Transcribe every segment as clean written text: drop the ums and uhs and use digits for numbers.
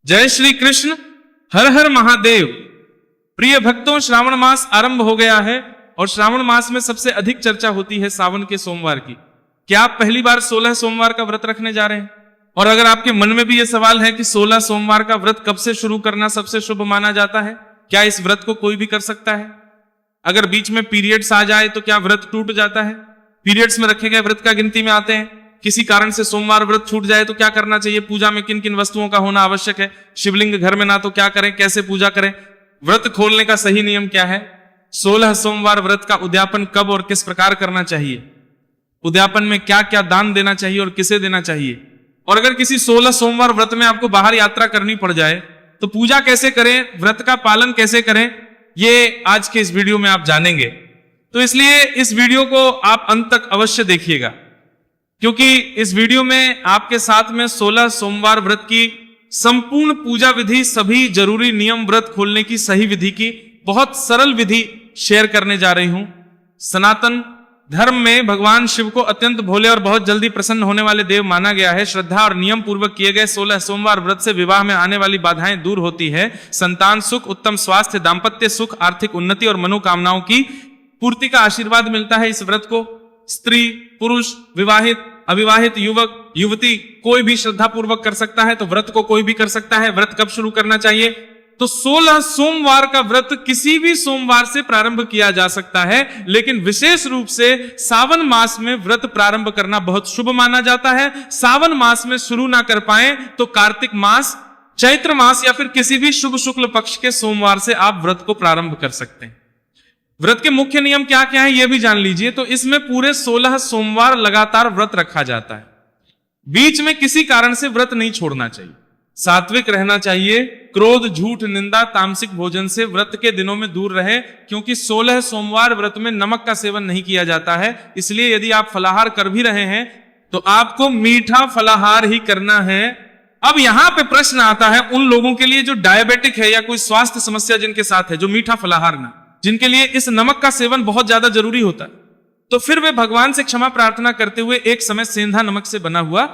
जय श्री कृष्ण, हर हर महादेव। प्रिय भक्तों, श्रावण मास आरंभ हो गया है और श्रावण मास में सबसे अधिक चर्चा होती है सावन के सोमवार की। क्या आप पहली बार 16 सोमवार का व्रत रखने जा रहे हैं? और अगर आपके मन में भी यह सवाल है कि 16 सोमवार का व्रत कब से शुरू करना सबसे शुभ माना जाता है, क्या इस व्रत को कोई भी कर सकता है? अगर बीच में पीरियड्स आ जाए तो क्या व्रत टूट जाता है? पीरियड्स में रखे गए व्रत का गिनती में आते हैं। किसी कारण से सोमवार व्रत छूट जाए तो क्या करना चाहिए? पूजा में किन किन वस्तुओं का होना आवश्यक है? शिवलिंग घर में ना तो क्या करें, कैसे पूजा करें? व्रत खोलने का सही नियम क्या है? 16 सोमवार व्रत का उद्यापन कब और किस प्रकार करना चाहिए? उद्यापन में क्या क्या दान देना चाहिए और किसे देना चाहिए? और अगर किसी 16 सोमवार व्रत में आपको बाहर यात्रा करनी पड़ जाए तो पूजा कैसे करें, व्रत का पालन कैसे करें, ये आज के इस वीडियो में आप जानेंगे। तो इसलिए इस वीडियो को आप अंत तक अवश्य देखिएगा, क्योंकि इस वीडियो में आपके साथ में 16 सोमवार व्रत की संपूर्ण पूजा विधि, सभी जरूरी नियम, व्रत खोलने की सही विधि की बहुत सरल विधि शेयर करने जा रही हूं। सनातन धर्म में भगवान शिव को अत्यंत भोले और बहुत जल्दी प्रसन्न होने वाले देव माना गया है। श्रद्धा और नियम पूर्वक किए गए 16 सोमवार व्रत से विवाह में आने वाली बाधाएं दूर होती है। संतान सुख, उत्तम स्वास्थ्य, दाम्पत्य सुख, आर्थिक उन्नति और मनोकामनाओं की पूर्ति का आशीर्वाद मिलता है। इस व्रत को स्त्री, पुरुष, विवाहित, अविवाहित, युवक, युवती कोई भी श्रद्धा पूर्वक कर सकता है। तो व्रत को कोई भी कर सकता है। व्रत कब शुरू करना चाहिए? तो 16 सोमवार का व्रत किसी भी सोमवार से प्रारंभ किया जा सकता है, लेकिन विशेष रूप से सावन मास में व्रत प्रारंभ करना बहुत शुभ माना जाता है। सावन मास में शुरू ना कर पाए तो कार्तिक मास, चैत्र मास या फिर किसी भी शुभ शुक्ल पक्ष के सोमवार से आप व्रत को प्रारंभ कर सकते हैं। व्रत के मुख्य नियम क्या क्या है यह भी जान लीजिए। तो इसमें पूरे 16 सोमवार लगातार व्रत रखा जाता है। बीच में किसी कारण से व्रत नहीं छोड़ना चाहिए। सात्विक रहना चाहिए। क्रोध, झूठ, निंदा, तामसिक भोजन से व्रत के दिनों में दूर रहे, क्योंकि 16 सोमवार व्रत में नमक का सेवन नहीं किया जाता है। इसलिए यदि आप फलाहार कर भी रहे हैं तो आपको मीठा फलाहार ही करना है। अब यहां पे प्रश्न आता है उन लोगों के लिए जो डायबिटिक है या कोई स्वास्थ्य समस्या जिनके साथ है, जो मीठा फलाहार ना, जिनके लिए इस नमक का सेवन बहुत ज्यादा जरूरी होता है, तो फिर वे भगवान से क्षमा प्रार्थना करते हुए एक समय सेंधा नमक से बना हुआ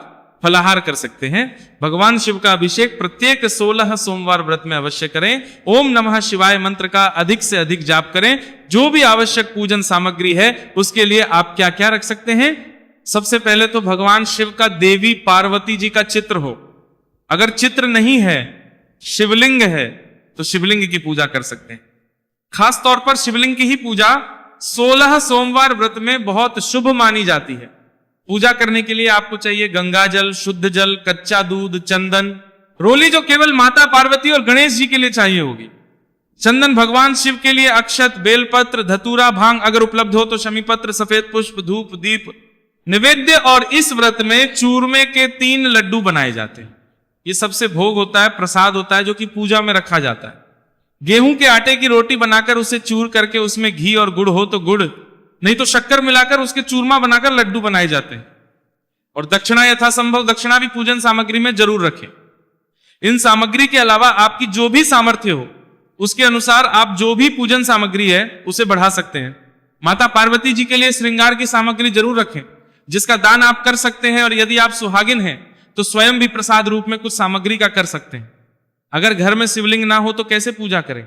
फलाहार कर सकते हैं। भगवान शिव का अभिषेक प्रत्येक 16 सोमवार व्रत में अवश्य करें। ओम नमः शिवाय मंत्र का अधिक से अधिक जाप करें। जो भी आवश्यक पूजन सामग्री है उसके लिए आप क्या क्या रख सकते हैं? सबसे पहले तो भगवान शिव का देवी पार्वती जी का चित्र हो। अगर चित्र नहीं है, शिवलिंग है, तो शिवलिंग की पूजा कर सकते हैं। खास तौर पर शिवलिंग की ही पूजा 16 सोमवार व्रत में बहुत शुभ मानी जाती है। पूजा करने के लिए आपको चाहिए गंगा जल, शुद्ध जल, कच्चा दूध, चंदन, रोली जो केवल माता पार्वती और गणेश जी के लिए चाहिए होगी। चंदन भगवान शिव के लिए, अक्षत, बेलपत्र, धतूरा, भांग अगर उपलब्ध हो तो शमीपत्र, सफेद पुष्प, धूप, दीप, निवेद्य। और इस व्रत में चूरमे के 3 लड्डू बनाए जाते हैं। ये सबसे भोग होता है, प्रसाद होता है, जो कि पूजा में रखा जाता है। गेहूं के आटे की रोटी बनाकर उसे चूर करके उसमें घी और गुड़ हो तो गुड़, नहीं तो शक्कर मिलाकर उसके चूरमा बनाकर लड्डू बनाए जाते हैं। और दक्षिणा यथासंभव, दक्षिणा भी पूजन सामग्री में जरूर रखें। इन सामग्री के अलावा आपकी जो भी सामर्थ्य हो उसके अनुसार आप जो भी पूजन सामग्री है उसे बढ़ा सकते हैं। माता पार्वती जी के लिए श्रृंगार की सामग्री जरूर रखें, जिसका दान आप कर सकते हैं। और यदि आप सुहागिन हैं तो स्वयं भी प्रसाद रूप में कुछ सामग्री का कर सकते हैं। अगर घर में शिवलिंग ना हो तो कैसे पूजा करें?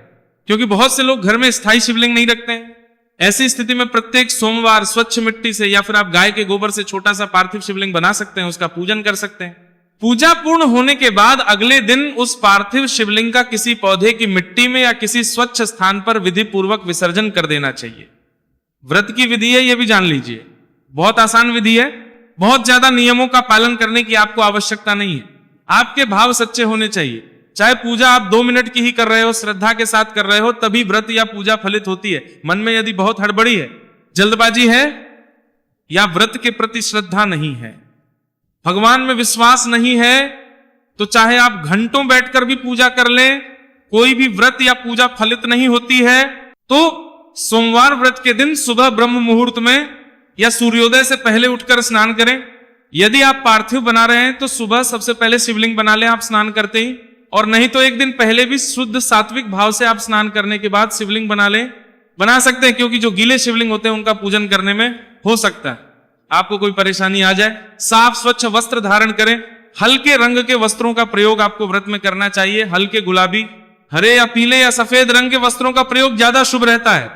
क्योंकि बहुत से लोग घर में स्थायी शिवलिंग नहीं रखते हैं। ऐसी स्थिति में प्रत्येक सोमवार स्वच्छ मिट्टी से या फिर आप गाय के गोबर से छोटा सा पार्थिव शिवलिंग बना सकते हैं, उसका पूजन कर सकते हैं। पूजा पूर्ण होने के बाद अगले दिन उस पार्थिव शिवलिंग का किसी पौधे की मिट्टी में या किसी स्वच्छ स्थान पर विधि पूर्वक विसर्जन कर देना चाहिए। व्रत की विधि है, यह भी जान लीजिए, बहुत आसान विधि है। बहुत ज्यादा नियमों का पालन करने की आपको आवश्यकता नहीं है। आपके भाव सच्चे होने चाहिए। चाहे पूजा आप 2 मिनट की ही कर रहे हो, श्रद्धा के साथ कर रहे हो, तभी व्रत या पूजा फलित होती है। मन में यदि बहुत हड़बड़ी है, जल्दबाजी है, या व्रत के प्रति श्रद्धा नहीं है, भगवान में विश्वास नहीं है, तो चाहे आप घंटों बैठकर भी पूजा कर लें, कोई भी व्रत या पूजा फलित नहीं होती है। तो सोमवार व्रत के दिन सुबह ब्रह्म मुहूर्त में या सूर्योदय से पहले उठकर स्नान करें। यदि आप पार्थिव बना रहे हैं तो सुबह सबसे पहले शिवलिंग बना लें आप स्नान करते ही, और नहीं तो एक दिन पहले भी शुद्ध सात्विक भाव से आप स्नान करने के बाद शिवलिंग बना सकते हैं। क्योंकि जो गीले शिवलिंग होते हैं उनका पूजन करने में हो सकता है आपको कोई परेशानी आ जाए। साफ स्वच्छ वस्त्र धारण करें, हल्के रंग के वस्त्रों का प्रयोग आपको व्रत में करना चाहिए। हल्के गुलाबी, हरे या पीले या सफेद रंग के वस्त्रों का प्रयोग ज्यादा शुभ रहता है।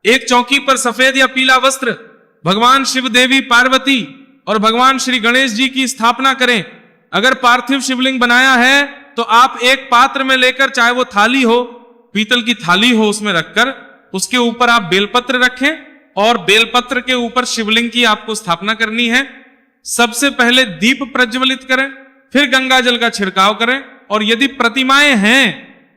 एक चौकी पर सफेद या पीला वस्त्र भगवान शिव, देवी पार्वती और भगवान श्री गणेश जी की स्थापना करें। अगर पार्थिव शिवलिंग बनाया है तो आप एक पात्र में लेकर, चाहे वो थाली हो, पीतल की थाली हो, उसमें रखकर उसके ऊपर आप बेलपत्र रखें और बेलपत्र के ऊपर शिवलिंग की आपको स्थापना करनी है। सबसे पहले दीप प्रज्वलित करें, फिर गंगा जल का छिड़काव करें और यदि प्रतिमाएं हैं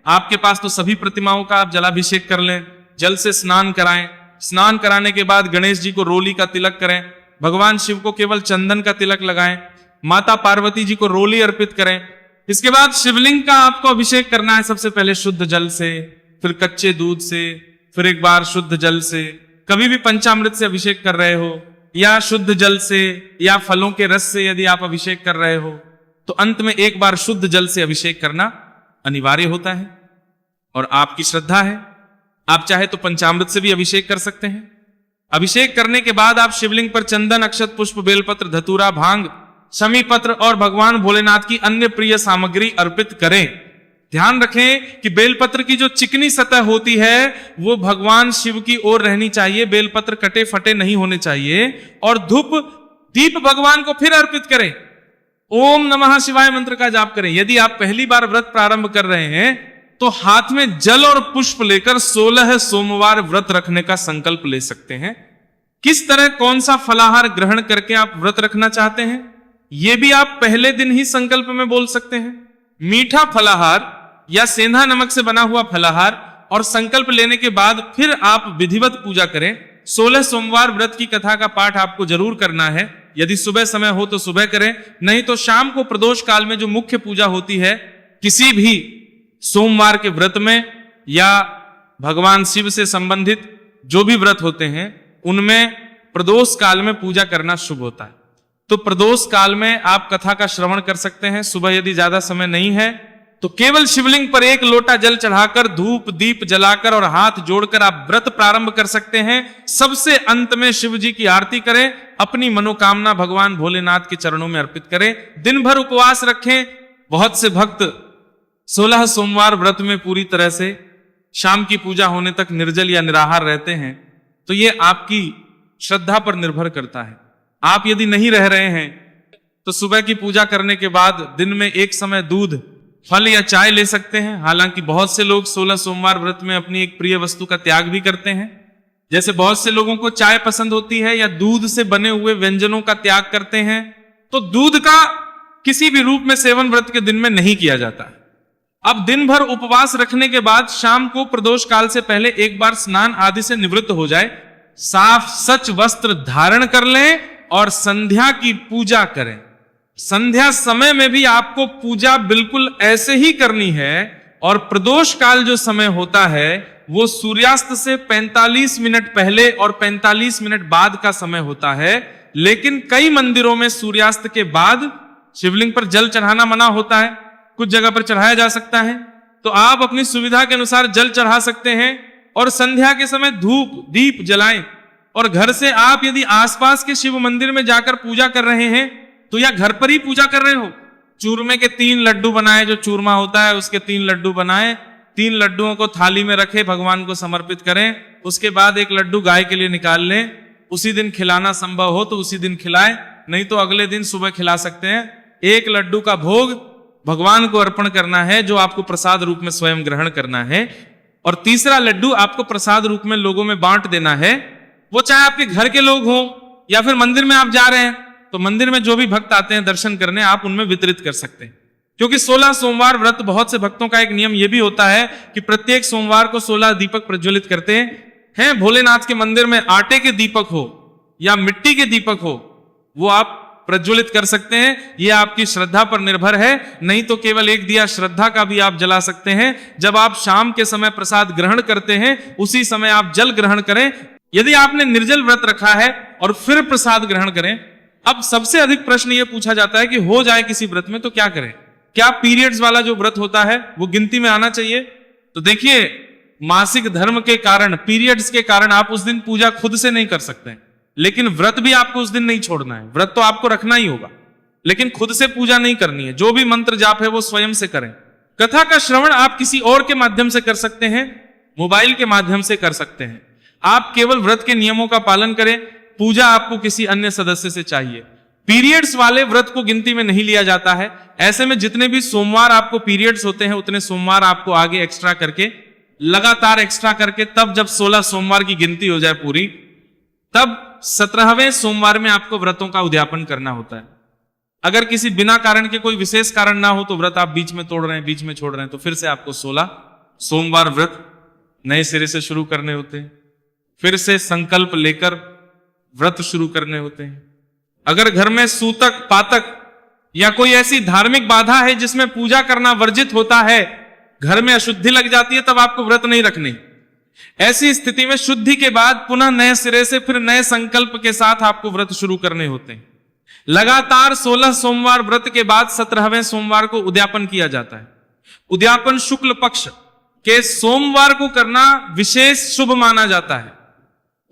आपके पास तो सभी प्रतिमाओं का आप जलाभिषेक कर लें, जल से स्नान कराएं। स्नान कराने के बाद गणेश जी को रोली का तिलक करें, भगवान शिव को केवल चंदन का तिलक लगाएं, माता पार्वती जी को रोली अर्पित करें। इसके बाद शिवलिंग का आपको अभिषेक करना है। सबसे पहले शुद्ध जल से, फिर कच्चे दूध से, फिर एक बार शुद्ध जल से। कभी भी पंचामृत से अभिषेक कर रहे हो या शुद्ध जल से या फलों के रस से यदि आप अभिषेक कर रहे हो तो अंत में एक बार शुद्ध जल से अभिषेक करना अनिवार्य होता है और आपकी श्रद्धा है। आप चाहे तो पंचामृत से भी अभिषेक कर सकते हैं। अभिषेक करने के बाद आप शिवलिंग पर चंदन, अक्षत, पुष्प, बेलपत्र, धतूरा, भांग, शमी पत्र और भगवान भोलेनाथ की अन्य प्रिय सामग्री अर्पित करें। ध्यान रखें कि बेलपत्र की जो चिकनी सतह होती है वो भगवान शिव की ओर रहनी चाहिए, बेलपत्र कटे फटे नहीं होने चाहिए। और धूप दीप भगवान को फिर अर्पित करें। ओम नमः शिवाय मंत्र का जाप करें। यदि आप पहली बार व्रत प्रारंभ कर रहे हैं तो हाथ में जल और पुष्प लेकर 16 सोमवार व्रत रखने का संकल्प ले सकते हैं। किस तरह, कौन सा फलाहार ग्रहण करके आप व्रत रखना चाहते हैं यह भी आप पहले दिन ही संकल्प में बोल सकते हैं। मीठा फलाहार या सेंधा नमक से बना हुआ फलाहार और संकल्प लेने के बाद फिर आप विधिवत पूजा करें। 16 सोमवार व्रत की कथा का पाठ आपको जरूर करना है। यदि सुबह समय हो तो सुबह करें, नहीं तो शाम को प्रदोष काल में जो मुख्य पूजा होती है किसी भी सोमवार के व्रत में या भगवान शिव से संबंधित जो भी व्रत होते हैं उनमें प्रदोष काल में पूजा करना शुभ होता है। तो प्रदोष काल में आप कथा का श्रवण कर सकते हैं। सुबह यदि ज्यादा समय नहीं है तो केवल शिवलिंग पर एक लोटा जल चढ़ाकर, धूप दीप जलाकर और हाथ जोड़कर आप व्रत प्रारंभ कर सकते हैं। सबसे अंत में शिव जी की आरती करें, अपनी मनोकामना भगवान भोलेनाथ के चरणों में अर्पित करें। दिन भर उपवास रखें। बहुत से भक्त 16 सोमवार व्रत में पूरी तरह से शाम की पूजा होने तक निर्जल या निराहार रहते हैं, तो ये आपकी श्रद्धा पर निर्भर करता है। आप यदि नहीं रह रहे हैं तो सुबह की पूजा करने के बाद दिन में एक समय दूध, फल या चाय ले सकते हैं। हालांकि बहुत से लोग 16 सोमवार व्रत में अपनी एक प्रिय वस्तु का त्याग भी करते हैं। जैसे बहुत से लोगों को चाय पसंद होती है या दूध से बने हुए व्यंजनों का त्याग करते हैं, तो दूध का किसी भी रूप में सेवन व्रत के दिन में नहीं किया जाता है। अब दिन भर उपवास रखने के बाद शाम को प्रदोष काल से पहले एक बार स्नान आदि से निवृत्त हो जाए, साफ सच वस्त्र धारण कर लें और संध्या की पूजा करें। संध्या समय में भी आपको पूजा बिल्कुल ऐसे ही करनी है और प्रदोष काल जो समय होता है वो सूर्यास्त से 45 मिनट पहले और 45 मिनट बाद का समय होता है। लेकिन कई मंदिरों में सूर्यास्त के बाद शिवलिंग पर जल चढ़ाना मना होता है, कुछ जगह पर चढ़ाया जा सकता है, तो आप अपनी सुविधा के अनुसार जल चढ़ा सकते हैं और संध्या के समय धूप दीप जलाएं। और घर से आप यदि आसपास के शिव मंदिर में जाकर पूजा कर रहे हैं तो या घर पर ही पूजा कर रहे हो, चूरमे के 3 लड्डू बनाए, जो चूरमा होता है उसके 3 लड्डू बनाए, 3 लड्डुओं को थाली में रखे, भगवान को समर्पित करें। उसके बाद एक लड्डू गाय के लिए निकाल लें। उसी दिन खिलाना संभव हो तो उसी दिन खिलाएं, नहीं तो अगले दिन सुबह खिला सकते हैं। एक लड्डू का भोग भगवान को अर्पण करना है, जो आपको प्रसाद रूप में स्वयं ग्रहण करना है। और तीसरा लड्डू आपको प्रसाद रूप में लोगों में बांट देना है। वो चाहे आपके घर के लोग हों या फिर मंदिर में आप जा रहे हैं तो मंदिर में जो भी भक्त आते हैं दर्शन करने, आप उनमें वितरित कर सकते हैं। क्योंकि 16 सोमवार व्रत, बहुत से भक्तों का एक नियम यह भी होता है कि प्रत्येक सोमवार को 16 दीपक प्रज्वलित करते हैं। भोलेनाथ के मंदिर में आटे के दीपक हो या मिट्टी के दीपक हो, वो आप प्रज्वलित कर सकते हैं। यह आपकी श्रद्धा पर निर्भर है। नहीं तो केवल एक दिया श्रद्धा का भी आप जला सकते हैं। जब आप शाम के समय प्रसाद ग्रहण करते हैं उसी समय आप जल ग्रहण करें। यदि आपने निर्जल व्रत रखा है और फिर प्रसाद ग्रहण करें, अब सबसे अधिक प्रश्न यह पूछा जाता है कि हो जाए किसी व्रत में तो क्या करें? क्या पीरियड्स वाला जो व्रत होता है वो गिनती में आना चाहिए? तो देखिए, मासिक धर्म के कारण, पीरियड्स के कारण आप उस दिन पूजा खुद से नहीं कर सकते, लेकिन व्रत भी आपको उस दिन नहीं छोड़ना है। व्रत तो आपको रखना ही होगा, लेकिन खुद से पूजा नहीं करनी है। जो भी मंत्र जाप है वो स्वयं से करें। कथा का श्रवण आप किसी और के माध्यम से कर सकते हैं, मोबाइल के माध्यम से कर सकते हैं। आप केवल व्रत के नियमों का पालन करें, पूजा आपको किसी अन्य सदस्य से चाहिए। पीरियड्स वाले व्रत को गिनती में नहीं लिया जाता है। ऐसे में जितने भी सोमवार आपको पीरियड्स होते हैं उतने सोमवार आपको आगे एक्स्ट्रा करके, लगातार एक्स्ट्रा करके, तब जब 16 सोमवार की गिनती हो जाए पूरी, तब 17वें सोमवार में आपको व्रतों का उद्यापन करना होता है। अगर किसी बिना कारण के कोई विशेष कारण ना हो तो व्रत आप बीच में तोड़ रहे हैं, बीच में छोड़ रहे हैं, तो फिर से आपको 16 सोमवार व्रत नए सिरे से शुरू करने होते हैं। फिर से संकल्प लेकर व्रत शुरू करने होते हैं। अगर घर में सूतक, पातक या कोई ऐसी धार्मिक बाधा है जिसमें पूजा करना वर्जित होता है, घर में अशुद्धि लग जाती है, तब आपको व्रत नहीं रखने। ऐसी स्थिति में शुद्धि के बाद पुनः नए सिरे से फिर नए संकल्प के साथ आपको व्रत शुरू करने होते हैं। लगातार 16 सोमवार व्रत के बाद 17वें सोमवार को उद्यापन किया जाता है। उद्यापन शुक्ल पक्ष के सोमवार को करना विशेष शुभ माना जाता है।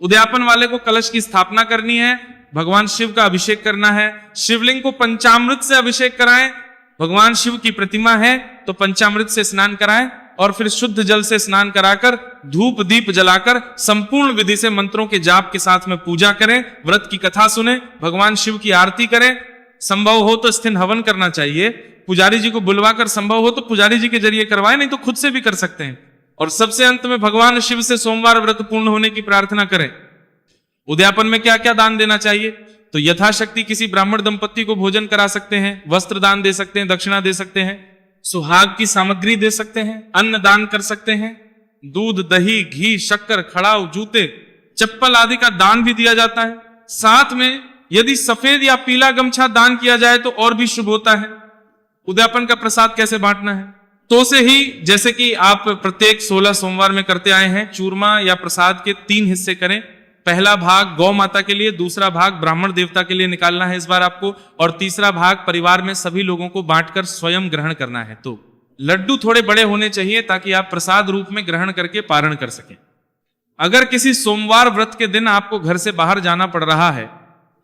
उद्यापन वाले को कलश की स्थापना करनी है, भगवान शिव का अभिषेक करना है। शिवलिंग को पंचामृत से अभिषेक कराएं। भगवान शिव की प्रतिमा है तो पंचामृत से स्नान कराएं और फिर शुद्ध जल से स्नान कराकर धूप दीप जलाकर संपूर्ण विधि से मंत्रों के जाप के साथ में पूजा करें। व्रत की कथा सुने, भगवान शिव की आरती करें। संभव हो तो स्थिन हवन करना चाहिए। पुजारी जी को बुलवाकर संभव हो तो पुजारी जी के जरिए करवाएं, नहीं तो खुद से भी कर सकते हैं। और सबसे अंत में भगवान शिव से सोमवार व्रत पूर्ण होने की प्रार्थना करें। उद्यापन में क्या क्या दान देना चाहिए? तो यथाशक्ति किसी ब्राह्मण दंपत्ति को भोजन करा सकते हैं, वस्त्र दान दे सकते हैं, दक्षिणा दे सकते हैं, सुहाग की सामग्री दे सकते हैं, अन्न दान कर सकते हैं, दूध, दही, घी, शक्कर, खड़ाऊ, जूते, चप्पल आदि का दान भी दिया जाता है। साथ में यदि सफेद या पीला गमछा दान किया जाए तो और भी शुभ होता है। उद्यापन का प्रसाद कैसे बांटना है? तो से ही जैसे कि आप प्रत्येक 16 सोमवार में करते आए हैं, चूरमा या प्रसाद के 3 हिस्से करें। पहला भाग गौ माता के लिए, दूसरा भाग ब्राह्मण देवता के लिए निकालना है इस बार आपको, और तीसरा भाग परिवार में सभी लोगों को बांटकर स्वयं ग्रहण करना है। तो लड्डू थोड़े बड़े होने चाहिए ताकि आप प्रसाद रूप में ग्रहण करके पारण कर सकें। अगर किसी सोमवार व्रत के दिन आपको घर से बाहर जाना पड़ रहा है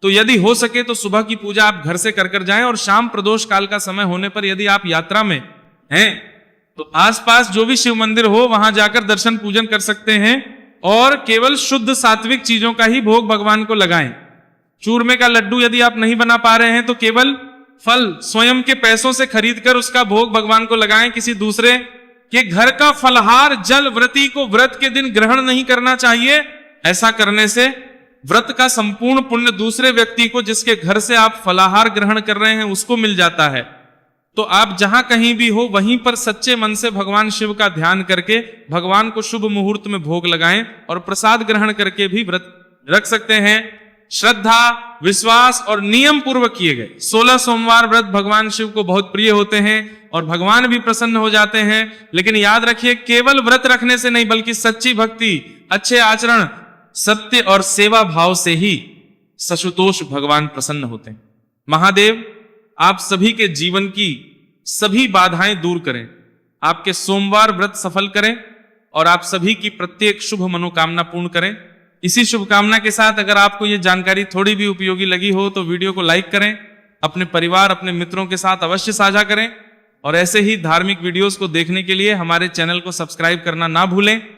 तो यदि हो सके तो सुबह की पूजा आप घर से कर जाएं, और शाम प्रदोष काल का समय होने पर यदि आप यात्रा में हैं तो आसपास जो भी शिव मंदिर हो वहां जाकर दर्शन पूजन कर सकते हैं, और केवल शुद्ध सात्विक चीजों का ही भोग भगवान को लगाएं। चूरमे का लड्डू यदि आप नहीं बना पा रहे हैं तो केवल फल स्वयं के पैसों से खरीदकर उसका भोग भगवान को लगाएं। किसी दूसरे के घर का फलहार जल व्रती को व्रत के दिन ग्रहण नहीं करना चाहिए। ऐसा करने से व्रत का संपूर्ण पुण्य दूसरे व्यक्ति को, जिसके घर से आप फलाहार ग्रहण कर रहे हैं, उसको मिल जाता है। तो आप जहां कहीं भी हो वहीं पर सच्चे मन से भगवान शिव का ध्यान करके भगवान को शुभ मुहूर्त में भोग लगाएं और प्रसाद ग्रहण करके भी व्रत रख सकते हैं। श्रद्धा, विश्वास और नियम पूर्वक किए गए 16 सोमवार व्रत भगवान शिव को बहुत प्रिय होते हैं और भगवान भी प्रसन्न हो जाते हैं। लेकिन याद रखिए, केवल व्रत रखने से नहीं बल्कि सच्ची भक्ति, अच्छे आचरण, सत्य और सेवा भाव से ही सशुतोष भगवान प्रसन्न होते हैं। महादेव आप सभी के जीवन की सभी बाधाएं दूर करें, आपके सोमवार व्रत सफल करें और आप सभी की प्रत्येक शुभ मनोकामना पूर्ण करें। इसी शुभकामना के साथ अगर आपको ये जानकारी थोड़ी भी उपयोगी लगी हो तो वीडियो को लाइक करें, अपने परिवार, अपने मित्रों के साथ अवश्य साझा करें, और ऐसे ही धार्मिक वीडियोस को देखने के लिए हमारे चैनल को सब्सक्राइब करना ना भूलें।